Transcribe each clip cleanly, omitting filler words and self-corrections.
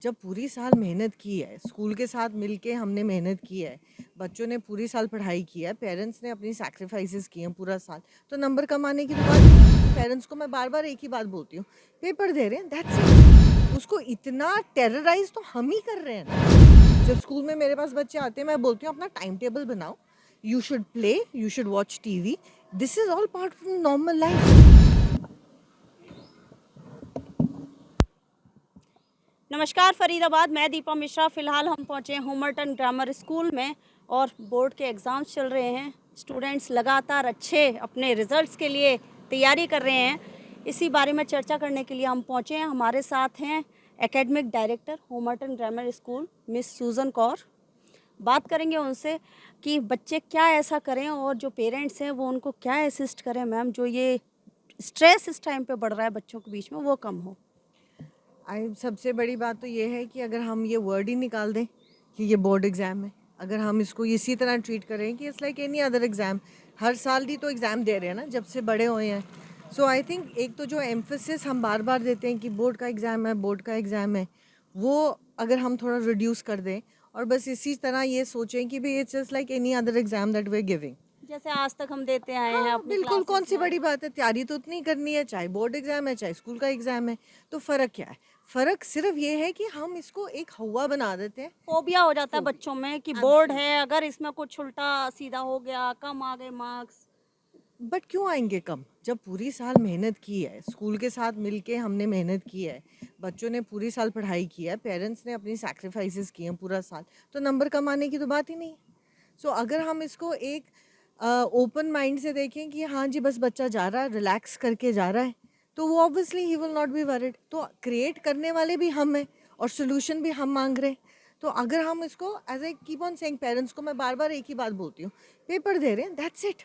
जब पूरी साल मेहनत की है, स्कूल के साथ मिलके हमने मेहनत की है, बच्चों ने पूरी साल पढ़ाई की है, पेरेंट्स ने अपनी सैक्रिफाइसेस किए हैं पूरा साल, तो नंबर कम आने की तो बात नहीं है। पेरेंट्स को मैं बार-बार एक ही बात बोलती हूँ, पेपर दे रहे हैं दैट्स इट। उसको इतना टेरराइज़ तो हम ही कर रहे हैं ना। जब स्कूल में मेरे पास बच्चे आते हैं, मैं बोलती हूँ अपना टाइम टेबल बनाओ, you should play, you should watch TV, this is all part of normal life. नमस्कार फरीदाबाद। मैं दीपा मिश्रा। फ़िलहाल हम पहुँचे हैं होमर्टन ग्रामर स्कूल में और बोर्ड के एग्ज़ाम्स चल रहे हैं। स्टूडेंट्स लगातार अच्छे अपने रिज़ल्ट्स के लिए तैयारी कर रहे हैं। इसी बारे में चर्चा करने के लिए हम पहुँचे हैं। हमारे साथ हैं academic director Homerton grammar school miss Susan Kaur. बात करेंगे उनसे कि बच्चे क्या ऐसा करें और जो पेरेंट्स हैं वो उनको क्या असिस्ट करें मैम, जो ये स्ट्रेस इस टाइम पे बढ़ रहा है बच्चों के बीच में वो कम हो। सबसे बड़ी बात तो ये है कि अगर हम ये वर्ड ही निकाल दें कि ये बोर्ड एग्ज़ाम है, अगर हम इसको इसी तरह ट्रीट करें कि it's like any other exam, हर साल ही तो एग्ज़ाम दे रहे हैं ना जब से बड़े हुए हैं। सो आई थिंक एक तो जो एम्फेसिस हम बार बार देते हैं कि बोर्ड का एग्ज़ाम है, बोर्ड का एग्ज़ाम है, वो अगर हम थोड़ा रिड्यूस कर दें और बस इसी तरह ये सोचें कि भाई it's just like any other exam that we are giving. जैसे आज तक हम देते आए हैं हाँ, अपनी बिल्कुल, क्लासेस कौन-सी में। बड़ी बात है, तैयारी तो उतनी करनी है, चाहे बोर्ड एग्ज़ाम है, चाहे स्कूल का एग्ज़ाम है, तो फ़र्क क्या है? फ़र्क सिर्फ़ ये है कि हम इसको एक हौवा बना देते हैं। फोबिया हो जाता है फोबिया, बच्चों में कि बोर्ड एब्सोल्यूट। है, अगर इसमें कुछ उल्टा सीधा हो गया, कम आ गए मार्क्स। बट क्यों आएँगे कम? जब पूरी साल मेहनत की है, स्कूल के साथ मिलके हमने मेहनत की है, बच्चों ने पूरी साल पढ़ाई की है, पेरेंट्स ने अपनी सैक्रिफाइसेस किए हैं पूरा साल, तो नंबर कम आने की तो बात ही नहीं है। सो अगर हम इसको एक ओपन माइंड से देखें कि हाँ जी, बस बच्चा जा रहा है, रिलैक्स करके जा रहा है, तो वो obviously he will not be worried. तो क्रिएट करने वाले भी हम हैं और सॉल्यूशन भी हम माँग रहे हैं। तो अगर हम इसको as I keep on saying, parents को मैं बार-बार एक ही बात बोलती हूँ, पेपर दे रहे हैं दैट्स इट।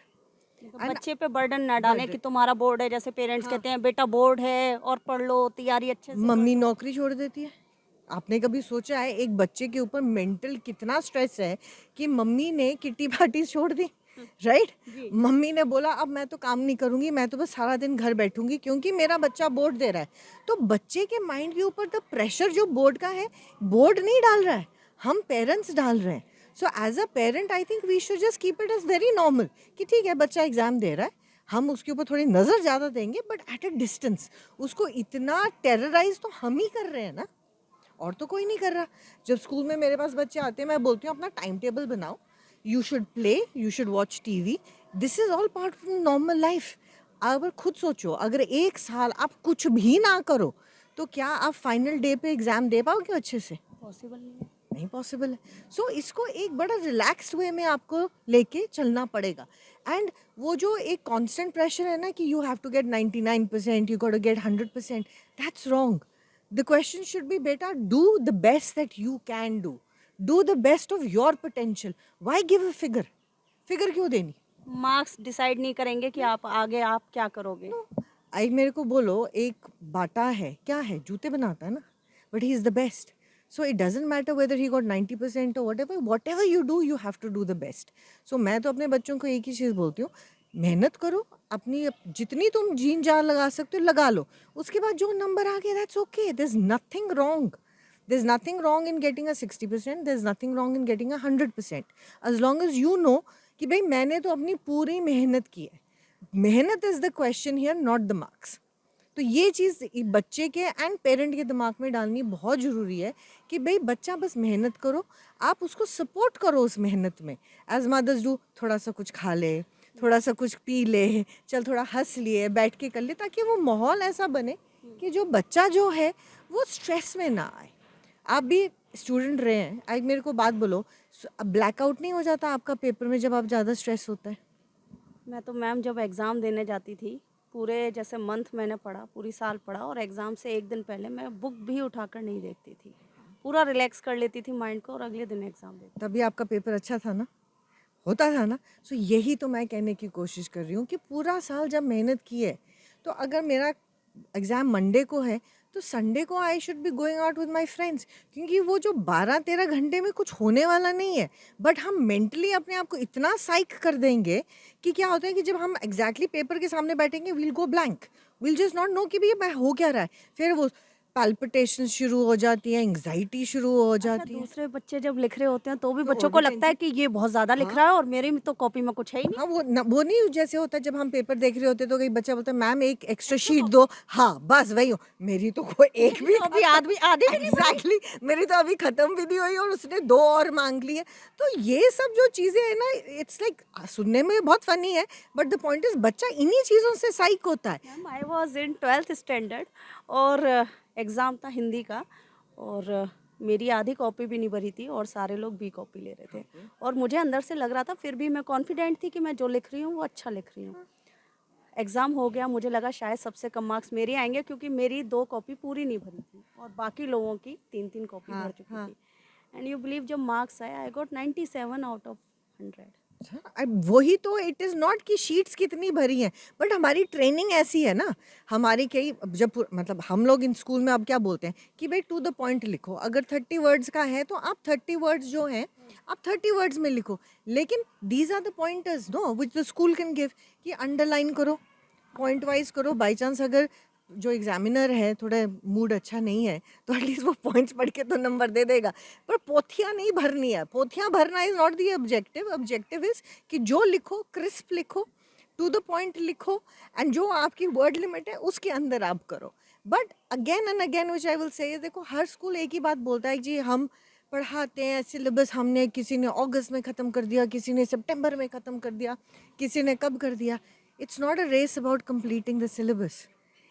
मतलब एंड बच्चे पे बर्डन ना डालें बट कि तुम्हारा बोर्ड है। जैसे पेरेंट्स हाँ, कहते हैं बेटा बोर्ड है और पढ़ लो, तैयारी अच्छे से कर मम्मी लो। नौकरी छोड़ देती है। आपने कभी सोचा है एक बच्चे के ऊपर मेंटल कितना स्ट्रेस है कि मम्मी ने किट्टी पार्टी छोड़ दी, राइट? जी। मम्मी ने बोला अब मैं तो काम नहीं करूँगी, मैं तो बस सारा दिन घर बैठूँगी क्योंकि मेरा बच्चा बोर्ड दे रहा है। तो बच्चे के माइंड के ऊपर द प्रेशर जो बोर्ड का है, बोर्ड नहीं डाल रहा है, हम पेरेंट्स डाल रहे हैं। So as a parent I think we should just keep it as very normal कि ठीक है बच्चा एग्ज़ाम दे रहा है, हम उसके ऊपर थोड़ी नज़र ज़्यादा देंगे बट एट अ डिस्टेंस। उसको इतना टेरराइज़ तो हम ही कर रहे हैं ना, और तो कोई नहीं कर रहा। जब स्कूल में मेरे पास बच्चे आते हैं, मैं बोलती हूँ अपना टाइम टेबल बनाओ, you should play, you should watch TV, this is all part of normal life. अगर खुद सोचो, अगर 1 साल आप कुछ भी ना करो, तो क्या आप फाइनल डे पे एग्ज़ाम दे पाओगे अच्छे से? पॉसिबल नहीं है। नहीं पॉसिबल है। सो इसको एक बड़ा रिलैक्स्ड वे में आपको लेके चलना पड़ेगा। एंड वो जो एक कांस्टेंट प्रेशर है ना कि you have to get 99%, you got to get 100%, that's wrong. The question should be बेटा, do the best that you can do, do the best of your potential. Why give a figure? Figure क्यों देनी? Marks decide नहीं करेंगे कि आप आगे आप क्या करोगे। नो, आई मेरे को बोलो, एक बाटा है, क्या है, जूते बनाता है ना, but he is the best. So it doesn't matter whether he got 90% और whatever you do you have to do the best. So मैं तो अपने बच्चों को एक ही चीज़ बोलती हूँ, मेहनत करो, अपनी जितनी तुम जीन जान लगा सकते हो लगा लो, उसके बाद जो नंबर आ गया that's okay, there is nothing wrong. There is nothing wrong in getting a 60%, there is nothing wrong in getting a 100%, as long as you know कि भाई मैंने तो अपनी पूरी मेहनत की है। मेहनत is the question here, not the marks. तो ये चीज़ बच्चे के एंड पेरेंट के दिमाग में डालनी बहुत ज़रूरी है कि भाई बच्चा बस मेहनत करो, आप उसको सपोर्ट करो उस मेहनत में। एज मदर्स डू, थोड़ा सा कुछ खा ले, थोड़ा सा कुछ पी ले, चल थोड़ा हंस लिए, बैठ के कर ले, ताकि वो माहौल ऐसा बने कि जो बच्चा जो है वो स्ट्रेस में ना आए। आप भी स्टूडेंट रहे हैं, आज मेरे को बात बोलो, ब्लैकआउट नहीं हो जाता आपका पेपर में जब आप ज़्यादा स्ट्रेस होता है? मैं तो मैम जब एग्ज़ाम देने जाती थी, पूरे जैसे मंथ मैंने पढ़ा, पूरी साल पढ़ा और एग्ज़ाम से 1 दिन पहले मैं बुक भी उठाकर नहीं देखती थी। पूरा रिलैक्स कर लेती थी माइंड को और अगले दिन एग्ज़ाम देती थी। तभी आपका पेपर अच्छा था ना, होता था ना। सो यही तो मैं कहने की कोशिश कर रही हूँ कि पूरा साल जब मेहनत की है, तो अगर मेरा एग्ज़ाम मंडे को है, तो संडे को I should be going out with my friends, क्योंकि वो जो 12-13 घंटे में कुछ होने वाला नहीं है। बट हम मेंटली अपने आप को इतना साइक कर देंगे कि क्या होता है कि जब हम एग्जैक्टली पेपर के सामने बैठेंगे, we'll go blank, we'll just not know कि भैया मैं हो क्या रहा है। फिर वो पैल्पिटेशन शुरू हो जाती है, एंग्जाइटी शुरू हो अच्छा, जाती है। दूसरे बच्चे जब लिख रहे होते हैं तो भी तो बच्चों और को भी लगता है टेंशन। कि ये बहुत ज़्यादा लिख हाँ। रहा है और मेरी तो कॉपी में कुछ है ही नहीं। हाँ, वो नहीं जैसे होता है जब हम पेपर देख रहे होते हैं तो कई बच्चा बोलता है मैम एक एक्स्ट्रा एक्स्ट्रा शीट कॉपी दो। हाँ, बस वही हो। मेरी तो कोई एक मेरी भी तो अभी खत्म। आधी आधी भी नहीं बनी। एग्ज़ैक्टली मेरी तो अभी खत्म भी नहीं हुई और उसने 2 और माँग ली है। तो ये सब जो चीज़ें हैं ना, इट्स लाइक सुनने में बहुत फ़नी है, बट द पॉइंट इज़ बच्चा इन्हीं चीज़ों से साइक होता है। Ma'am I was in 12th standard और एग्ज़ाम था हिंदी का और मेरी आधी कॉपी भी नहीं भरी थी और सारे लोग बी कॉपी ले रहे थे और मुझे अंदर से लग रहा था फिर भी मैं कॉन्फिडेंट थी कि मैं जो लिख रही हूँ वो अच्छा लिख रही हूँ। एग्ज़ाम हो गया, मुझे लगा शायद सबसे कम मार्क्स मेरे आएंगे क्योंकि मेरी 2 कॉपी पूरी नहीं भरी थी और बाकी लोगों की 3-3 कॉपी भर हाँ, चुकी हाँ। थी। एंड यू बिलीव जब मार्क्स आए आई गॉट 97 आउट ऑफ 100। अब वही तो, इट इज़ नॉट कि शीट्स कितनी भरी हैं, बट हमारी ट्रेनिंग ऐसी है ना। हमारी कई जब मतलब हम लोग इन स्कूल में अब क्या बोलते हैं कि भाई टू द पॉइंट लिखो। अगर 30 वर्ड्स का है तो आप 30 वर्ड्स जो हैं आप 30 वर्ड्स में लिखो। लेकिन these are the pointers no which the school can give, कि अंडरलाइन करो, पॉइंट वाइज करो। बाई चांस अगर जो एग्जामिनर है थोड़ा मूड अच्छा नहीं है तो एटलीस्ट वो पॉइंट्स पढ़ के तो नंबर दे देगा। पर पोथियाँ नहीं भरनी है। पोथियाँ भरना is not the objective. Objective is कि जो लिखो क्रिस्प लिखो, टू द पॉइंट लिखो, एंड जो आपकी वर्ड लिमिट है उसके अंदर आप करो। But again and again which I will say, देखो हर स्कूल एक ही बात बोलता है जी हम पढ़ाते हैं सिलेबस। हमने किसी ने अगस्त में ख़त्म कर दिया, किसी ने सितंबर में ख़त्म कर दिया, किसी ने कब कर दिया। It's not a race about completing the syllabus.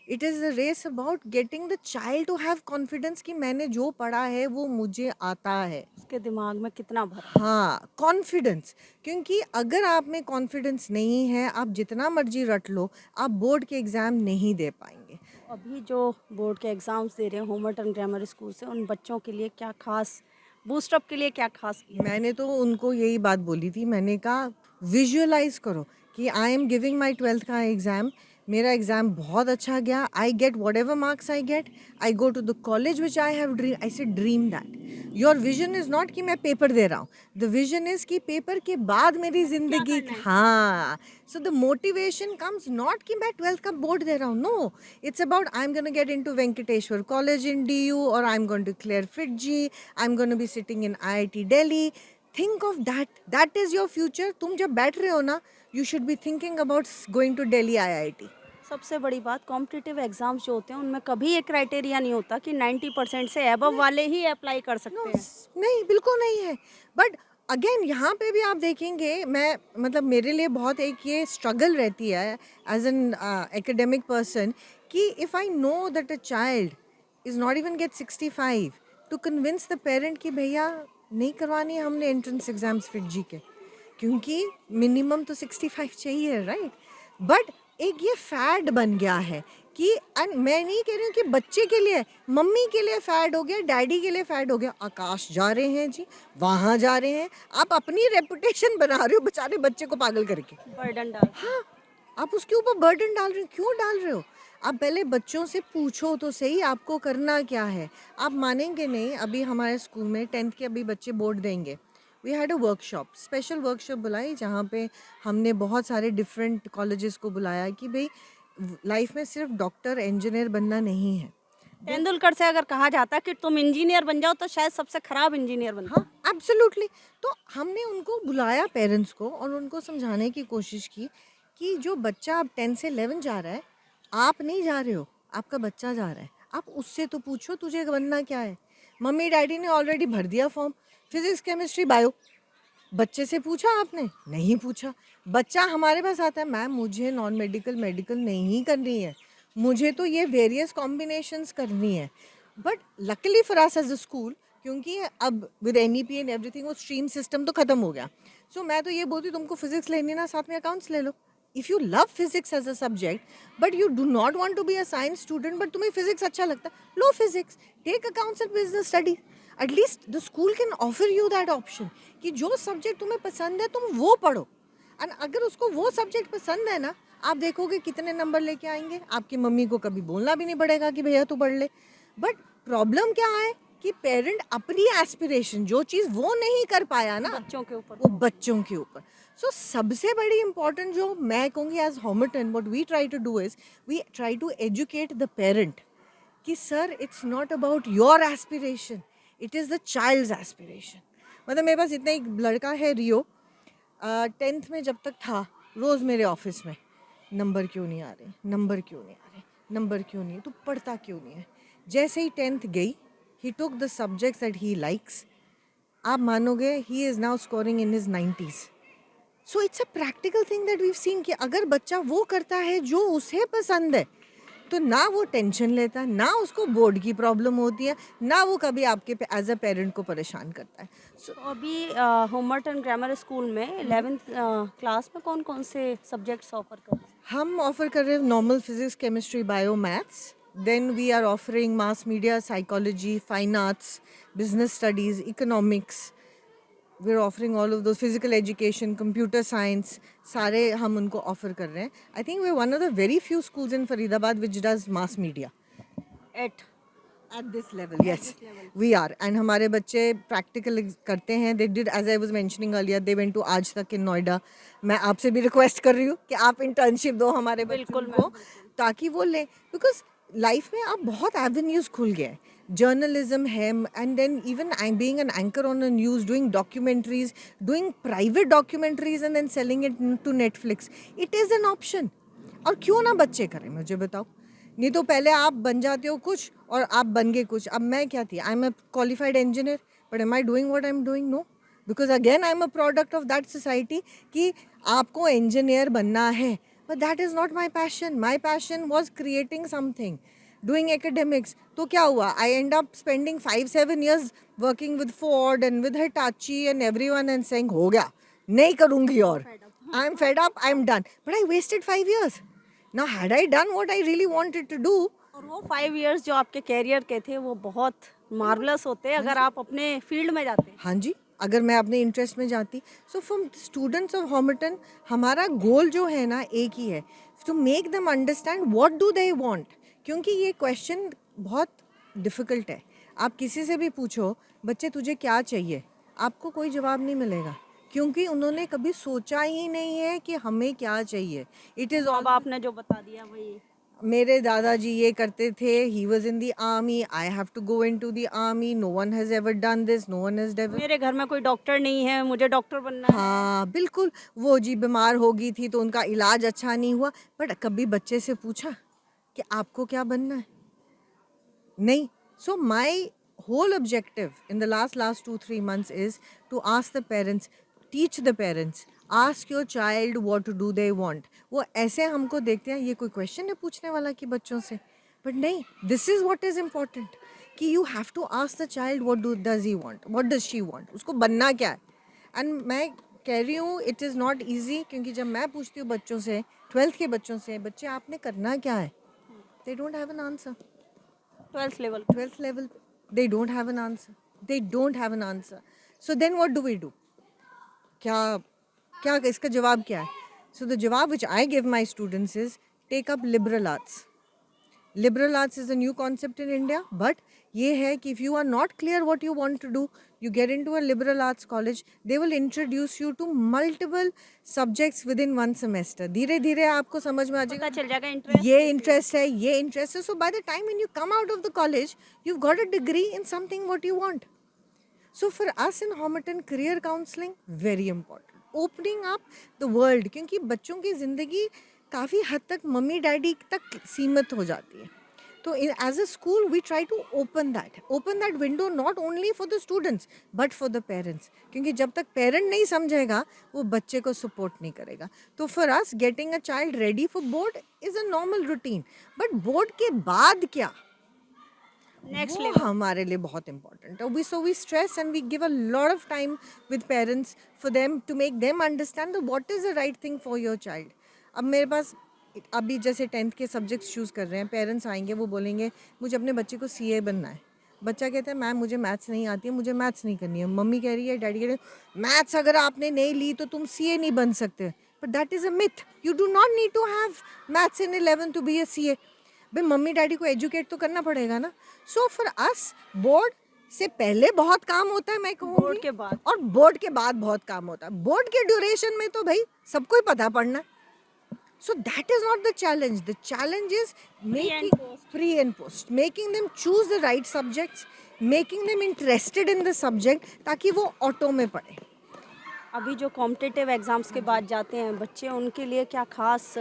It is a race about getting the child to have confidence कि मैंने जो पढ़ा है वो मुझे आता है। उसके दिमाग में कितना भरा। हाँ, कॉन्फिडेंस। क्योंकि अगर आप में कॉन्फिडेंस नहीं है, आप जितना मर्जी रट लो, आप बोर्ड के एग्ज़ाम नहीं दे पाएंगे। अभी जो बोर्ड के एग्ज़ाम्स दे रहे हैं होमर्टन ग्रामर स्कूल से उन बच्चों के लिए क्या खास बूस्टअप के लिए क्या खास किया है? मैंने तो उनको यही बात बोली थी। मैंने कहा विजुअलाइज करो कि I am giving my 12th का एग्ज़ाम। मेरा एग्ज़ाम बहुत अच्छा गया। I get whatever marks I get, I go to the college which I have dream. I say dream that your vision is not कि मैं paper दे रहा हूँ। द विजन इज़ कि पेपर के बाद मेरी क्या ज़िंदगी। करना है? हाँ, so the motivation comes not कि मैं 12th का बोर्ड दे रहा हूँ। No, it's about I'm going to get into Venkateshwar College in DU, or I'm going to clear FITGI, I'm going to be sitting in IIT Delhi. Think of that. That is your future. तुम जब बैठ रहे हो ना, you should be thinking about going to Delhi IIT. सबसे बड़ी बात competitive exams जो होते हैं उनमें कभी ये क्राइटेरिया नहीं होता कि 90% से अबव वाले ही अप्लाई कर नो, सकते हैं। नहीं बिल्कुल नहीं है। बट अगेन यहाँ पे भी आप देखेंगे, मैं मतलब मेरे लिए बहुत एक ये स्ट्रगल रहती है एज एन एकेडमिक पर्सन कि if I know that a child is not even get 65, to convince the parent कि भैया नहीं करवानी है हमने एंट्रेंस एग्जाम्स फिट जी के, क्योंकि मिनिमम तो 65 चाहिए, राइट। बट एक ये फैड बन गया है कि, एंड मैं नहीं कह रही हूँ कि बच्चे के लिए, मम्मी के लिए फैड हो गया, डैडी के लिए फैड हो गया। आकाश जा रहे हैं जी, वहाँ जा रहे हैं। आप अपनी रेपुटेशन बना रहे हो बेचारे बच्चे को पागल करके। बर्डन डाल के। हाँ, आप उसके ऊपर बर्डन डाल रहे हो। क्यों डाल रहे हो? आप पहले बच्चों से पूछो तो सही आपको करना क्या है। आप मानेंगे नहीं, अभी हमारे स्कूल में 10th के अभी बच्चे बोर्ड देंगे। We had a workshop, special workshop बुलाई जहाँ पे हमने बहुत सारे डिफरेंट कॉलेजेस को बुलाया कि भाई लाइफ में सिर्फ डॉक्टर इंजीनियर बनना नहीं है। तेंदुलकर से अगर कहा जाता कि तुम इंजीनियर बन जाओ तो शायद सबसे खराब इंजीनियर बनता। हाँ, एब्सोल्युटली। तो हमने उनको बुलाया पेरेंट्स को और उनको समझाने की कोशिश की कि जो बच्चा अब 10 से 11 जा रहा है, आप नहीं जा रहे हो, आपका बच्चा जा रहा है। आप उससे तो पूछो तुझे बनना क्या है। मम्मी डैडी ने ऑलरेडी भर दिया फॉर्म, फिजिक्स केमिस्ट्री बायो। बच्चे से पूछा आपने? नहीं पूछा। बच्चा हमारे पास आता है, मैम मुझे नॉन मेडिकल मेडिकल नहीं करनी है, मुझे तो ये वेरियस कॉम्बिनेशंस करनी है। But luckily for us as a school, क्योंकि अब विद एनईपी एंड एवरीथिंग वो स्ट्रीम सिस्टम तो ख़त्म हो गया। सो मैं तो ये बोलती हूँ तुमको फिजिक्स लेनी ना, साथ में अकाउंट्स ले लो। If you love physics as a subject but you do not want to be a science student, but तुम्हें फिजिक्स अच्छा लगता है, लो physics, take accounts and business study. At least the school can offer you that option कि जो subject तुम्हें पसंद है तुम वो पढ़ो। एंड अगर उसको वो सब्जेक्ट पसंद है ना, आप देखोगे कितने नंबर लेके आएंगे। आपकी मम्मी को कभी बोलना भी नहीं पड़ेगा कि भैया तू पढ़ ले। बट प्रॉब्लम क्या है कि पेरेंट अपनी एस्पिरेशन, जो चीज़ वो नहीं कर पाया ना, बच्चों के ऊपर वो बच्चों के ऊपर। सो सबसे बड़ी इंपॉर्टेंट जो मैं कहूँगी as Homerton, what we try to do is we try to educate the parent कि sir it's not about your aspiration, it is the child's aspiration. मतलब मेरे पास इतना एक लड़का है रियो, 10th में जब तक था रोज़ मेरे ऑफिस में, नंबर क्यों नहीं आ रहे, नंबर क्यों नहीं आ रहे, नंबर क्यों नहीं, तू पढ़ता क्यों नहीं है. जैसे ही 10th गई, he took the subjects that he likes. आप मानोगे he is now scoring in his 90s. So it's a practical thing that we've seen कि अगर बच्चा वो करता है जो उसे पसंद है, तो ना वो टेंशन लेता है, ना उसको बोर्ड की प्रॉब्लम होती है, ना वो कभी आपके एज अ पेरेंट को परेशान करता है. तो अभी होमर्टन ग्रामर स्कूल में 11th क्लास में कौन कौन से सब्जेक्ट्स ऑफर कर रहे हैं? हम ऑफर कर रहे हैं normal physics, chemistry, bio, maths. Then we are offering mass media, psychology, fine arts, business studies, economics. We are offering all of those, physical education, computer science, सारे हम उनको ऑफर कर रहे हैं. I think we are one of the very few schools in Faridabad which does mass media at this level. Yes, we are. And हमारे बच्चे practical करते हैं. they did, as I was mentioning earlier, they went to आज तक in Noida. मैं आपसे भी request कर रही हूँ कि आप इंटर्नशिप दो हमारे बच्चों को, ताकि वो लें. बिकॉज लाइफ में आप बहुत एवेन्यूज खुल गए. जर्नलिज्म है, and then even being an anchor on a news, doing documentaries, doing private documentaries and then selling it to Netflix. It is an option. और क्यों ना बच्चे करें, मुझे बताओ. नहीं तो पहले आप बन जाते हो कुछ और आप बन गए कुछ. अब मैं क्या थी, I am a qualified engineer, but am I doing what I am doing? No. Because again I am a product of that society कि आपको इंजीनियर बनना है, but that is not my passion. My passion was creating something, doing academics. तो क्या हुआ, I end up spending 5-7 years working with Ford and with Hitachi and everyone and saying हो गया, नहीं करूँगी और, I am fed up, I am done. But I wasted 5 years. Now, had I done what I really wanted to do, और वो 5 years जो आपके career के थे वो बहुत मार्वलस होते हैं अगर आप अपने फील्ड में जाते हैं. हाँ जी, अगर मैं अपने इंटरेस्ट में जाती. So from students of Hamilton हमारा गोल जो है ना एक ही है, to make them understand what do they want. क्योंकि ये क्वेश्चन बहुत डिफ़िकल्ट है. आप किसी से भी पूछो, बच्चे तुझे क्या चाहिए, आपको कोई जवाब नहीं मिलेगा, क्योंकि उन्होंने कभी सोचा ही नहीं है कि हमें क्या चाहिए. इट इज़ अब आपने जो बता दिया वही. मेरे दादाजी ये करते थे, he was in the army, I have to go into the army, no one has ever done this, no one has ever. मेरे घर में कोई डॉक्टर नहीं है, मुझे डॉक्टर बनना है. हाँ बिल्कुल. वो जी बीमार हो गई थी तो उनका इलाज अच्छा नहीं हुआ. बट कभी बच्चे से पूछा कि आपको क्या बनना है? नहीं. सो माई whole objective in the last 2-3 months is to ask the parents, teach the parents, ask your child what do they want. वो ऐसे हमको देखते हैं, ये कोई क्वेश्चन है पूछने वाला कि बच्चों से. बट नहीं, this is what is important कि you have to ask the child what does he want, what does she want, उसको बनना क्या है. एंड मैं कह रही हूँ इट इज़ नॉट ईजी, क्योंकि जब मैं पूछती हूँ बच्चों से, 12th के बच्चों से, बच्चे आपने करना क्या है, they don't have an answer. 12th level, they don't have an answer. They don't have an answer. So then what do we do? क्या इसका जवाब क्या है? So the जवाब which I give my students is take up liberal arts. Liberal arts is a new concept in India, but ये है कि if you are not clear what you want to do, you get into a liberal arts college, they will introduce you to multiple subjects within one semester. धीरे धीरे आपको समझ में आ पता जाएगा चल जाएगा इंटरेस्ट. ये इंटरेस्ट है, ये इंटरेस्ट है. So by the time when you come out of the college, you've got a degree in something what you want. So for us in Homerton, career counseling very important. Opening up the world, क्योंकि बच्चों की ज़िंदगी काफ़ी हद तक mummy daddy तक सीमित हो जाती है. तो as a school we try to open that window not only for the students but for the parents. क्योंकि जब तक पेरेंट नहीं समझेगा वो बच्चे को सपोर्ट नहीं करेगा. तो for us getting a child ready for board is a normal routine. But board के बाद क्या, नेक्स्ट वो लेवल. हमारे लिए बहुत इम्पोर्टेंट है. So we stress and we give a lot of time with parents for them to make them understand that what is the right thing for your child. अब मेरे पास अभी जैसे 10th के सब्जेक्ट्स चूज़ कर रहे हैं, parents आएंगे, वो बोलेंगे मुझे अपने बच्चे को CA बनना है. बच्चा कहता है मैम मुझे मैथ्स नहीं आती है, मुझे मैथ्स नहीं करनी है. मम्मी कह रही है, डैडी कह रहे हैं मैथ्स अगर आपने नहीं ली तो तुम CA नहीं बन सकते. But that is a myth. You do not need to have maths in 11 to be a CA. भाई मम्मी डैडी को एजुकेट तो करना पड़ेगा ना. सो फॉर अस बोर्ड से पहले बहुत काम होता है, मैं कहूँगी, बोर्ड के बाद. और बोर्ड के बाद बहुत काम होता है. बोर्ड के ड्यूरेशन में तो भाई सबको ही पता पड़ना है. So that is not the challenge. The challenge is making post. pre and post, making them choose the right subjects, making them interested in the subject ताकि वो ऑटो में पढ़े. अभी जो कॉम्पिटिटिव एग्ज़ाम्स के बाद जाते हैं बच्चे, उनके लिए क्या खास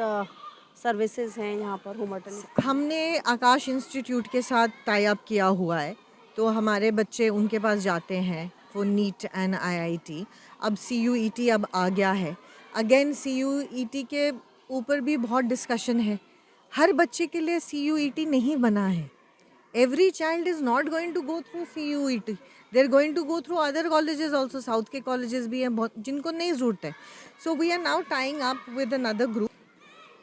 सर्विसेज हैं यहाँ पर हुमरटन? हमने आकाश इंस्टीट्यूट के साथ टाई अप किया हुआ है, तो हमारे बच्चे उनके पास जाते हैं फॉर नीट एंड आईआईटी. अब CUET अब आ गया है. अगेन CUET के ऊपर भी बहुत डिस्कशन है. हर बच्चे के लिए CUET नहीं बना है. Every child is not going to go through CUET. They're going to go through other colleges also. South के colleges भी हैं बहुत जिनको नहीं ज़रूरत है. So we are now tying up with another group.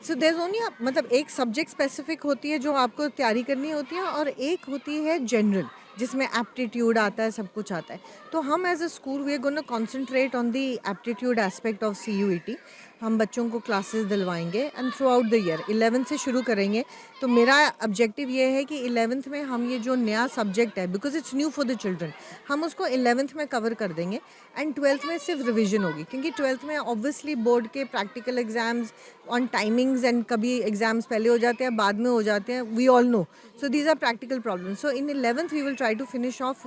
So there is only मतलब एक सब्जेक्ट स्पेसिफिक होती है जो आपको तैयारी करनी होती है और एक होती है जनरल जिसमें एप्टीट्यूड आता है, सब कुछ आता है. तो हम as a school we are gonna concentrate on the aptitude aspect of CUET. हम बच्चों को क्लासेस दिलवाएंगे and throughout the year 11th से शुरू करेंगे. तो मेरा ऑब्जेक्टिव ये है कि 11th में हम ये जो नया सब्जेक्ट है, because it's new for the children, हम उसको 11th में कवर कर देंगे एंड 12th में सिर्फ रिविजन होगी. क्योंकि 12th में ऑब्वियसली बोर्ड के practical exams on timings and कभी एग्जाम्स पहले हो जाते हैं, बाद में हो जाते हैं, we all know. So these are practical problems. So in 11th we will try to finish off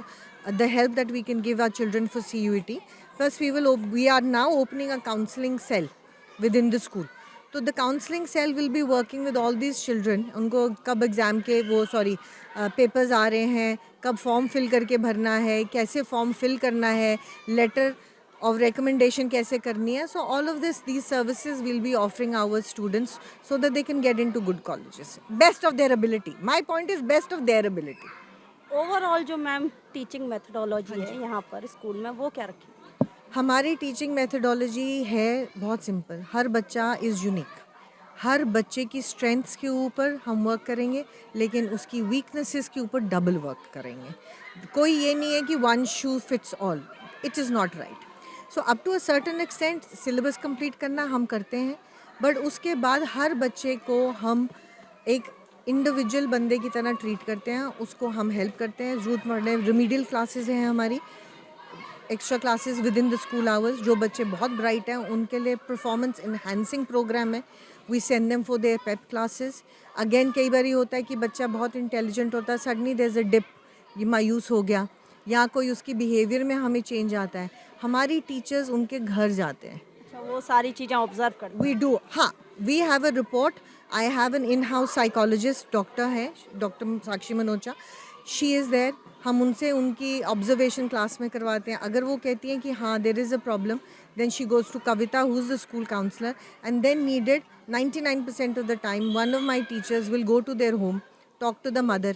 the help that we can give our children for CUET. Plus we are now opening a counseling cell within the school. So the counseling cell will be working with all these children. उनको कब exam के वो papers आ रहे हैं, कब form fill करके भरना है, कैसे फॉर्म फिल करना है, लेटर of recommendation कैसे करनी है. So all of these services we'll be offering our students so that they can get into good colleges. Best of their ability. My point is best of their ability. Overall जो ma'am teaching methodology है यहाँ पर school में, वो क्या रखी? हमारी teaching methodology है बहुत सिंपल. हर बच्चा इज़ यूनिक. हर बच्चे की स्ट्रेंथ्स के ऊपर हम वर्क करेंगे, लेकिन उसकी वीकनेसेस के ऊपर डबल वर्क करेंगे. कोई ये नहीं है कि one shoe fits all. It is not right. So up to a certain extent syllabus complete करना हम करते हैं, बट उसके बाद हर बच्चे को हम एक इंडिविजुअल बंदे की तरह ट्रीट करते हैं. उसको हम हेल्प करते हैं. ज़रूरत पड़ने रिमीडियल क्लासेस हैं हमारी, extra classes within the school hours. जो बच्चे बहुत ब्राइट हैं उनके लिए परफॉर्मेंस इन्हांसिंग प्रोग्राम है. We send them for their पेप क्लासेस. अगेन कई बार होता है कि बच्चा बहुत इंटेलिजेंट होता है, suddenly there is a dip, ये मायूस हो गया या कोई उसकी बिहेवियर में हमें चेंज आता है. हमारी टीचर्स उनके घर जाते हैं. अच्छा, वो सारी चीज़ें ऑब्जर्व करते हैं? We do. हाँ, we have a report. I have an in house psychologist, doctor है, doctor Sakshi Manocha. She is there. हम उनसे उनकी ऑब्जर्वेशन क्लास में करवाते हैं. अगर वो कहती हैं कि हाँ there is a problem, then she goes to Kavita, who is the school counselor, and then needed 99% of the time one of my teachers will go to their home, talk to the mother,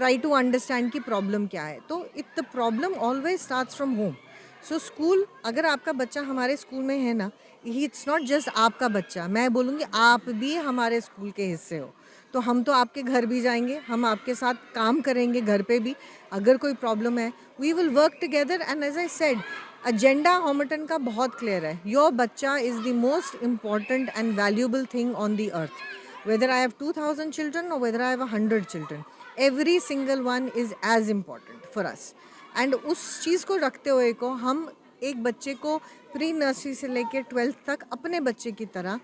try to understand कि problem क्या है. तो the problem always starts from home. So school, अगर आपका बच्चा हमारे school में है ना, it's not just आपका बच्चा, मैं बोलूँगी आप भी हमारे स्कूल के हिस्से हो. तो हम तो आपके घर भी जाएंगे, हम आपके साथ काम करेंगे घर पे भी. अगर कोई प्रॉब्लम है, we will work together. And as I said, agenda Homerton का बहुत क्लियर है. योर बच्चा is the most important and valuable thing on the earth. Whether I have 2000 children और whether I have 100 children, every single one is as important for us. And उस चीज़ को रखते हुए को हम एक बच्चे को प्री नर्सरी से लेकर 12th तक अपने बच्चे की तरह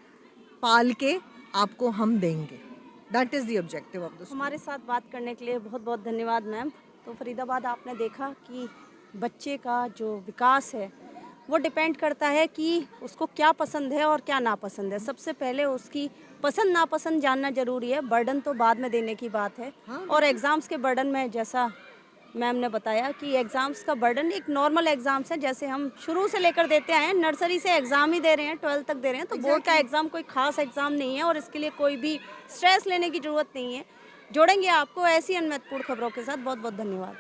पाल के आपको हम देंगे. That is the objective of the. हमारे साथ बात करने के लिए बहुत बहुत धन्यवाद मैम. तो फरीदाबाद आपने देखा कि बच्चे का जो विकास है वो डिपेंड करता है कि उसको क्या पसंद है और क्या नापसंद है. सबसे पहले उसकी पसंद नापसंद जानना ज़रूरी है. बर्डन तो बाद में देने की बात है. और एग्ज़ाम्स के बर्डन में, जैसा मैम ने बताया कि एग्ज़ाम्स का बर्डन एक नॉर्मल एग्ज़ाम्स है जैसे हम शुरू से लेकर देते आए हैं. नर्सरी से एग्ज़ाम ही दे रहे हैं, 12th तक दे रहे हैं. तो बोर्ड का एग्ज़ाम कोई खास एग्ज़ाम नहीं है और इसके लिए कोई भी स्ट्रेस लेने की ज़रूरत नहीं है. जोड़ेंगे आपको ऐसी अन्य महत्वपूर्ण खबरों के साथ. बहुत बहुत धन्यवाद.